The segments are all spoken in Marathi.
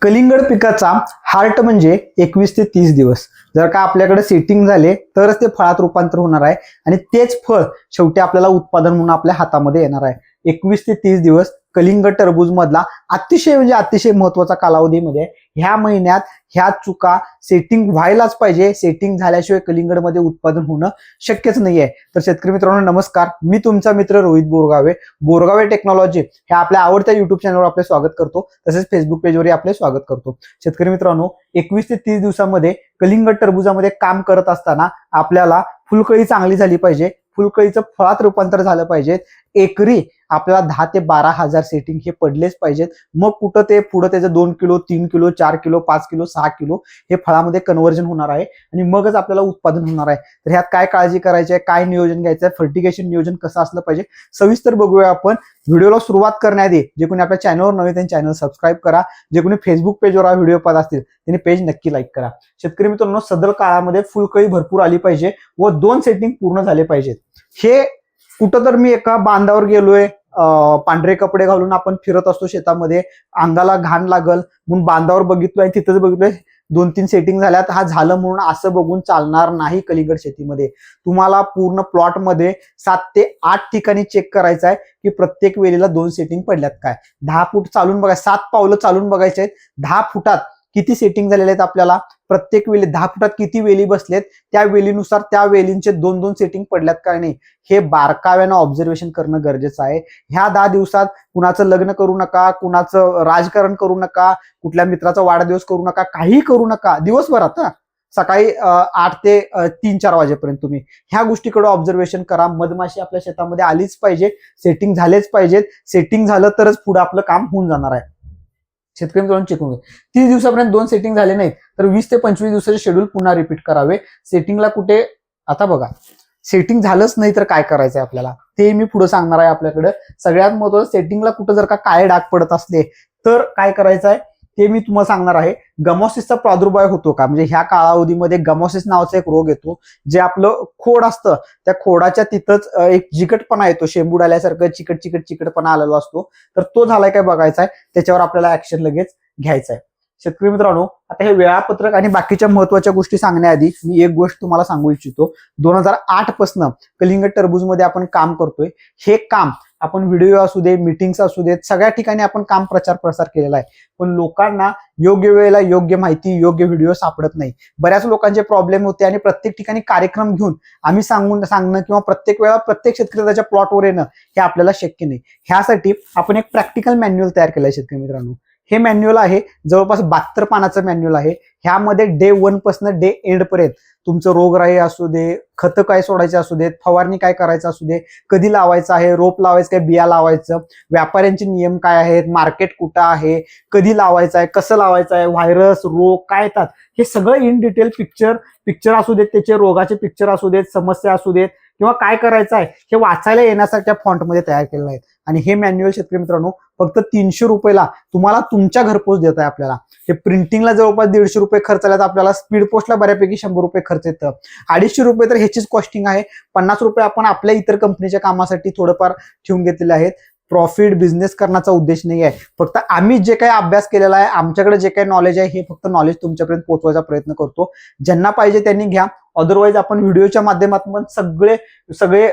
कलिंगड पिकाचा हार्ट म्हणजे 21 ते 30 दिवस. जर का आपल्याकडे सेटिंग झाले तरच ते फळात रूपांतर होणार आहे आणि तेच फळ शेवटी आपल्याला उत्पादन म्हणून आपल्या हातामध्ये येणार आहे. 21 ते 30 दिवस कलिंगड टरबूज मधला अतिशय महत्वाचा कालावधीमध्ये ह्या महिन्यात ह्या चुका सेटिंग व्हायलाच पाहिजे. सेटिंग झाल्याशिवाय कलिंगडमध्ये उत्पादन होणं शक्यच नाहीये. तर शेतकरी मित्रांनो नमस्कार, मी तुमचा मित्र रोहित बोरगावे. बोरगावे टेक्नॉलॉजी ह्या आपल्या आवडत्या युट्यूब चॅनलवर आपले स्वागत करतो, तसेच फेसबुक पेजवरही आपले स्वागत करतो. शेतकरी मित्रांनो 21 ते 30 दिवसामध्ये कलिंगड टरबूजामध्ये काम करत असताना आपल्याला फुलकळी चांगली झाली पाहिजे, फुलकळीचं फळात रूपांतर झालं पाहिजे. एकरी आपल्याला 10 ते 12 हजार सेटिंग हे पडलेच पाहिजेत. मग कुठं ते पुढे त्याचं 2 kilo 3 kilo 4 kilo 5 kilo 6 kilo हे फळामध्ये कन्व्हर्जन होणार आहे आणि मगच आपल्याला उत्पादन होणार आहे. तर ह्यात काय काळजी करायची आहे, काय नियोजन घ्यायचं आहे, फर्टिगेशन नियोजन कसं असलं पाहिजे सविस्तर बघूया आपण. व्हिडिओला सुरुवात करण्याआधी जे कोणी आपल्या चॅनलवर नवीन त्यांनी चॅनल सबस्क्राईब करा. जे कोणी फेसबुक पेजवर हा व्हिडिओ पाहत असतील त्यांनी पेज नक्की लाईक करा. शेतकरी मित्रांनो सदर काळामध्ये फुलकळी भरपूर आली पाहिजे व 2 सेटिंग पूर्ण झाले पाहिजेत. हे कुठं तर मी एका बांधावर गेलोय, पांढरे कपडे घालून आपण फिरत असतो शेतामध्ये, अंगाला घाण लागल म्हणून बांधावर बघितलोय, तिथंच बघितलोय 2-3 सेटिंग झाल्यात, हा झालं म्हणून असं बघून चालणार नाही. कलिंगड शेतीमध्ये तुम्हाला पूर्ण प्लॉटमध्ये 7 ते 8 ठिकाणी चेक करायचं आहे की प्रत्येक वेलीला 2 सेटिंग पडल्यात काय. 10 फूट चालून बघा, 7 पावलं चालून बघायचे आहेत. 10 फुटात किती सेटिंग झालेले आहेत आपल्याला, प्रत्येक वेली 10 फुटात किती वेली बसलेत, त्या वेलीनुसार त्या वेलींचे 2-2 सेटिंग पडल्यात का नाही हे बारकाव्यानं ऑब्झर्वेशन करणं गरजेचं आहे. ह्या 10 दिवसात कुणाचं लग्न करू नका, कुणाचं राजकारण करू नका, कुठल्या मित्राचा वाढदिवस करू नका, काही करू नका दिवसभरात. सकाळी 8 ते 3-4 वाजेपर्यंत तुम्ही ह्या गोष्टीकडे ऑब्झर्वेशन करा. मधमाशी आपल्या शेतामध्ये आलीच पाहिजे, सेटिंग झालेच पाहिजेत. सेटिंग झालं तरच पुढे आपलं काम होऊन जाणार आहे. शेतकरी मित्रांनो चेक करून 30 दिवसापर्यंत 2 सेटिंग झाले नाहीत तर 20 ते 25 दिवसाचे शेड्यूल पुन्हा रिपीट करावे. सेटिंगला कुठे आता बघा सेटिंग झालंच नाही तर काय करायचंय आपल्याला ते मी पुढे सांगणार आहे. आपल्याकडे सगळ्यात महत्त्वाचं सेटिंगला कुठं जर का काळे डाग पडत असले तर काय करायचं आहे ते मी तुम्हाला सांगणार आहे. गमॉसिसचा प्रादुर्भाव होतो का, म्हणजे ह्या कालावधीमध्ये गमॉसिस नावाचा एक रोग येतो. जे खोड असतं त्या खोडाच्या तिथंच एक चिकटपणा येतो, शेंबूड आल्यासारखं चिकटपणा आलेला असतो. तर तो झालाय काय बघायचा आहे, त्याच्यावर आपल्याला ऍक्शन लगेच घ्यायचं आहे. शेतकरी मित्रांनो आता हे वेळापत्रक आणि बाकीच्या महत्वाच्या गोष्टी सांगण्याआधी मी एक गोष्ट तुम्हाला सांगू इच्छितो. 2008 पासून कलिंगड टरबूजमध्ये आपण काम करतोय. हे काम आपण व्हिडिओ असू दे, मीटिंग्स असू देत, सगळ्या ठिकाणी आपण काम प्रचार प्रसार केलेला आहे. पण लोकांना योग्य वेळेला योग्य माहिती, योग्य व्हिडिओ सापडत नाही. बऱ्याच लोकांचे प्रॉब्लेम होते आणि प्रत्येक ठिकाणी कार्यक्रम घेऊन आम्ही सांगणं किंवा प्रत्येक वेळा प्रत्येक शेतकरी त्याच्या प्लॉटवर येणं हे आपल्याला शक्य नाही. ह्यासाठी आपण एक प्रॅक्टिकल मॅन्युअल तयार केलं आहे शेतकरी मित्रांनो. हे मॅन्युअल आहे जवळपास 72 पानाचं मॅन्युअल आहे. ह्यामध्ये डे 1 पासून डे एंड पर्यंत तुमचं रोगराई असू दे, खतं काय सोडायचे असू देत, फवारणी काय करायचं असू दे, कधी लावायचं आहे, रोप लावायचं काय, बिया लावायचं, व्यापाऱ्यांचे नियम काय आहेत, मार्केट कुठं आहे, कधी लावायचं आहे, कसं लावायचं आहे, व्हायरस रोग काय येतात हे सगळं इन डिटेल पिक्चर असू देत, त्याचे रोगाचे पिक्चर असू देत, समस्या असू देत किंवा काय करायचं आहे हे वाचायला येण्यासारख्या फॉन्टमध्ये तयार केलेलं आहे. आणि हे मॅन्युअल शेतकरी मित्रांनो फक्त 300 रुपयाला तुम्हाला तुमच्या घरपोच देत आहे. आपल्याला हे प्रिंटिंगला जवळपास 150 रुपये खर्च आला, तर आपल्याला स्पीड पोस्टला बऱ्यापैकी 100 रुपये खर्च येतं. 250 रुपये तर ह्याचीच कॉस्टिंग आहे. 50 रुपये आपण आपल्या इतर कंपनीच्या कामासाठी थोडंफार ठेवून घेतलेले आहेत. प्रॉफिट बिझनेस करण्याचा उद्देश नाही आहे. फक्त आम्ही जे काही अभ्यास केलेला आहे, आमच्याकडे जे काही नॉलेज आहे हे फक्त नॉलेज तुमच्यापर्यंत पोहोचवायचा प्रयत्न करतो. ज्यांना पाहिजे त्यांनी घ्या. अदरवाईज आपण व्हिडिओच्या माध्यमातून सगळे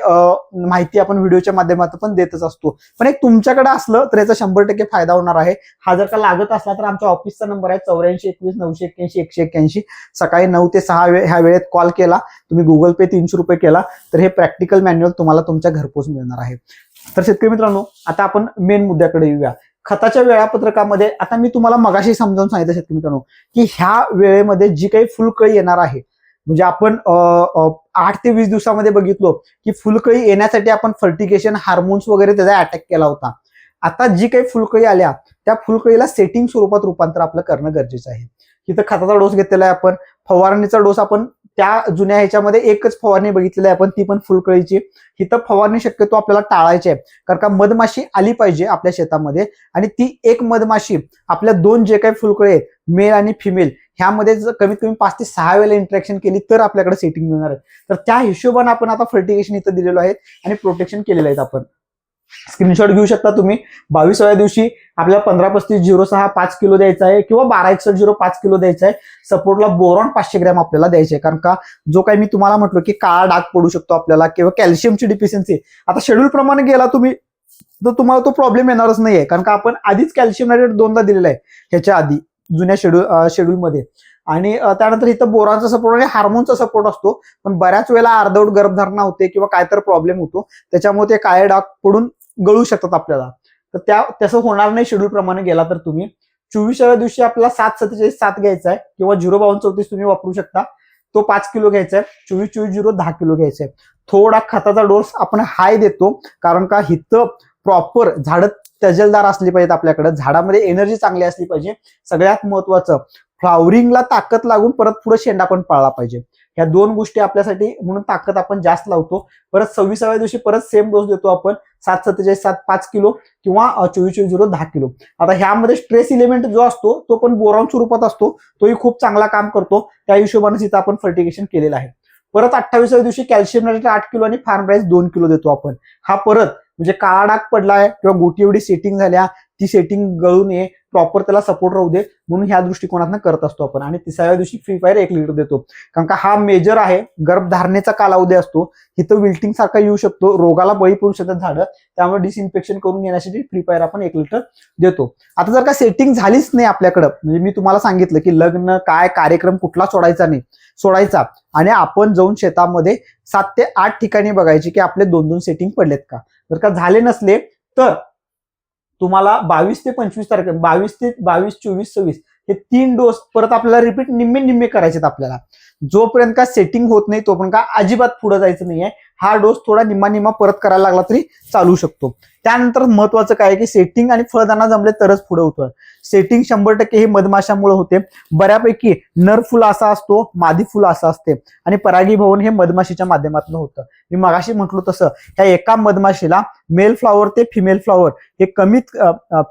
माहिती आपण व्हिडिओच्या माध्यमातून पण देतच असतो. पण एक तुमच्याकडे असलं तर याचा 100% फायदा होणार आहे. हा जर का लागत असला तर आमच्या ऑफिसचा नंबर आहे 84 21 981 181. सकाळी 9 ते 6 ह्या वेळेत कॉल केला, तुम्ही गुगल पे 300 रुपये केला तर हे प्रॅक्टिकल मॅन्युअल तुम्हाला तुमच्या घरपोच मिळणार आहे. तर शेतकरी मित्रांनो आता आपण मेन मुद्द्याकडे येऊया. खताच्या वेळापत्रकामध्ये आता मी तुम्हाला मगाशी समजावून सांगितलं शेतकरी मित्रांनो की ह्या वेळेमध्ये जी काही फुलकळी येणार आहे, म्हणजे आपण 8 ते 20 दिवसामध्ये बघितलो की फुलकळी येण्यासाठी आपण फर्टिगेशन हार्मोन्स वगैरे त्याचा अटॅक केला होता. आता जी काही फुलकळी आल्या त्या फुलकळीला सेटिंग स्वरूपात रूपांतर आपलं करणं गरजेचं आहे. इथं खताचा डोस घेतलेला आहे आपण, फवारणीचा डोस आपण त्या जुन्या ह्याच्यामध्ये एकच फवारणी बघितलेली आहे आपण, ती पण फुलकळीची. इथं फवारणी शक्यतो आपल्याला टाळायची आहे, कारण का मधमाशी आली पाहिजे आपल्या शेतामध्ये आणि ती एक मधमाशी आपल्या 2 जे काही फुलकळी आहेत मेल आणि फिमेल ह्यामध्ये कमीत कमी 5 ते 6 वेळेला इंटरॅक्शन केली तर आपल्याकडे सेटिंग मिळणार आहे. तर त्या हिशोबाने आपण आता फर्टिगेशन इथं दिलेलं आहे आणि प्रोटेक्शन केलेलं आहे आपण. स्क्रीनशॉट घेऊ शकता तुम्ही. 22व्या दिवशी आपल्याला 153506 5 किलो द्यायचा आहे किंवा 1261 5 किलो द्यायचा आहे. सपोर्टला बोरॉन 500 ग्रॅम आपल्याला द्यायचे आहे, कारण का जो काही मी तुम्हाला म्हटलो की काळा डाग पडू शकतो आपल्याला किंवा कॅल्शियमची डिफिशियन्सी, आता शेड्यूल प्रमाणे गेला तुम्ही तर तुम्हाला तो प्रॉब्लेम येणारच नाहीये, कारण का आपण आधीच कॅल्शियम नायट्रेट 2दा दिलेला आहे ह्याच्या आधी जुन्या शेड्यूलमध्ये. आणि त्यानंतर इथं बोरांचा सपोर्ट आणि हार्मोनचा सपोर्ट असतो, पण बऱ्याच वेळेला अर्धवट गर्भधारणा होते किंवा काय तर प्रॉब्लेम होतो, त्याच्यामुळे ते काळे डाग पडून गळू शकतात आपल्याला. तर तसं होणार नाही शेड्यूल प्रमाणे गेला तर तुम्ही. 24व्या दिवशी आपल्याला 747 घ्यायचा आहे किंवा 05234 तुम्ही वापरू शकता, तो 5 किलो घ्यायचा आहे. 24-24-0 10 किलो घ्यायचा आहे. थोडा खताचा डोस आपण हाय देतो, कारण का हिथं प्रॉपर झाडं तजेलदार असली पाहिजेत, आपल्याकडे झाडामध्ये एनर्जी चांगली असली पाहिजे. सगळ्यात महत्वाचं फ्लावरिंगला ताकद लागून परत पुढे शेंडा पण पळला पाहिजे. ह्या 2 गोष्टी आपल्यासाठी म्हणून ताकद आपण जास्त लावतो. परत 26व्या दिवशी परत सेम डोस देतो आपण, 747 5 किलो किंवा 24-24-0 10 किलो. आता ह्यामध्ये स्ट्रेस इलेमेंट जो असतो तो पण बोरॉन स्वरूपात असतो, तोही खूप चांगला काम करतो. त्या हिशोबाने इथं आपण फर्टिगेशन केलेलं आहे. परत 28व्या दिवशी कॅल्शियम नायट्रेट 8 किलो आणि फार्म राईस 2 किलो देतो आपण. हा परत म्हणजे काळा डाग पडलाय किंवा गोटी एवढी सेटिंग झाल्या, ती सेटिंग गळू नये, प्रॉपर त्याला सपोर्ट राहू दे म्हणून ह्या दृष्टिकोनातून करत असतो आपण. आणि 30व्या दिवशी फ्री फायर 1 लिटर देतो, कारण का हा मेजर आहे, गर्भधारणेचा कालावधी असतो. इथं विल्टिंग सारखा येऊ शकतो, रोगाला बळी पडू शकतात झाडं, त्यामुळे डिसइन्फेक्शन करून घेण्यासाठी फ्री फायर आपण 1 लिटर देतो. आता जर का सेटिंग झालीच नाही आपल्याकडं, म्हणजे मी तुम्हाला सांगितलं की लग्न काय कार्यक्रम कुठला सोडायचा आणि आपण जाऊन शेतामध्ये 7 ते 8 ठिकाणी बघायचे की आपले 2-2 सेटिंग पडलेत का. जर का झाले नसले तर तुम्हाला 22 ते 25 तारखे 22 ते 22 24 26 हे 3 डोस परत आपल्याला रिपीट निम्मे करायचे आपल्याला. जोपर्यंत का सेटिंग होत नाही तोपर्यंत का अजिबात पुढे जायचं नाहीये. हा डोस थोडा निम्मा परत करायला लागला तरी चालू शकतो. त्यानंतर महत्वाचं काय की सेटिंग आणि फळदाणा जमले तरच पुढे होतं. सेटिंग 100% हे मधमाशामुळे होते. बऱ्यापैकी नर फुल असा असतो, मादी फुल असा असते आणि परागीभवन हे मधमाशीच्या माध्यमातून होतं. मी मगाशी म्हटलो तसं त्या एका मधमाशीला मेल फ्लॉवर ते फिमेल फ्लॉवर हे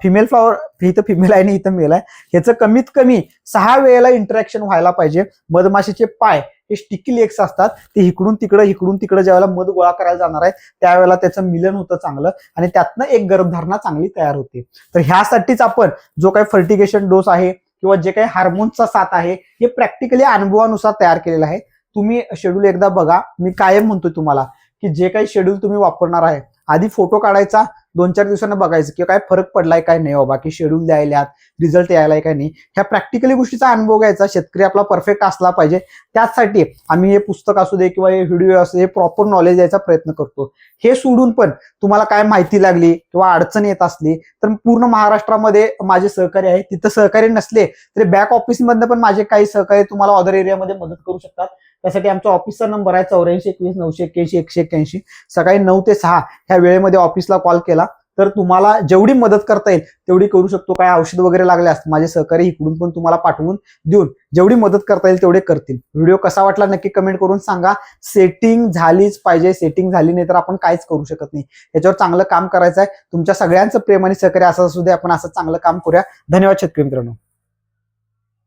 फिमेल फ्लॉवर, इथं फिमेल आहे आणि इथं मेल आहे, ह्याचं कमीत कमी 6 वेळेला इंटरॅक्शन व्हायला पाहिजे. मधमाशीचे पाय हे स्टिकी लेग्स असतात, ते इकडून तिकडं ज्यावेळेला मध गोळा करायला जाणार आहे त्यावेळेला त्याचं मिलन होतं चांगलं आणि त्यातनं एक गर्भधारणा चांगली तयार होते. तर ह्यासाठीच आपण जो काही फर्टिगेशन डोस आहे किंवा जे काही हार्मोनचा साथ आहे हे प्रॅक्टिकली अनुभवानुसार तयार केलेलं आहे. तुम्ही शेड्यूल एकदा बघा. मी कायम म्हणतोय तुम्हाला की जे काही शेड्यूल तुम्ही वापरणार आहे आधी फोटो काढायचा, 2-4 दिवसांना बघायचं की काय फरक पडलाय काय नाही बाबा, की शेड्यूल द्यायला रिझल्ट यायलाय काय नाही. ह्या प्रॅक्टिकली गोष्टीचा अनुभव घ्यायचा. शेतकरी आपला परफेक्ट असला पाहिजे, त्याचसाठी आम्ही हे पुस्तक असू दे किंवा हे व्हिडिओ असू दे, हे प्रॉपर नॉलेज द्यायचा प्रयत्न करतो. हे सोडून पण तुम्हाला काय माहिती लागली किंवा अडचण येत असली तर पूर्ण महाराष्ट्रामध्ये माझे सहकारी आहेत. तिथं सहकारी नसले तरी बॅक ऑफिस मधनं पण माझे काही सहकारी तुम्हाला अदर एरियामध्ये मदत करू शकतात. त्यासाठी आमचा ऑफिसचा नंबर आहे 8421 981 181. सकाळी 9 ते 6 ह्या वेळेमध्ये ऑफिसला कॉल केला तर तुम्हाला जेवढी मदत करता येईल तेवढी करू शकतो. काय औषध वगैरे लागल्यास माझे सहकारी इकडून पण तुम्हाला पाठवून देऊन जेवढी मदत करता येईल तेवढे करतील. व्हिडिओ कसा वाटला नक्की कमेंट करून सांगा. सेटिंग झालीच पाहिजे, सेटिंग झाली नाही तर आपण काहीच करू शकत नाही. याच्यावर चांगलं काम करायचं आहे. तुमच्या सगळ्यांचं प्रेम आणि सहकार्य असं असू दे, आपण असं चांगलं काम करूया. धन्यवाद शेतकरी मित्रांनो.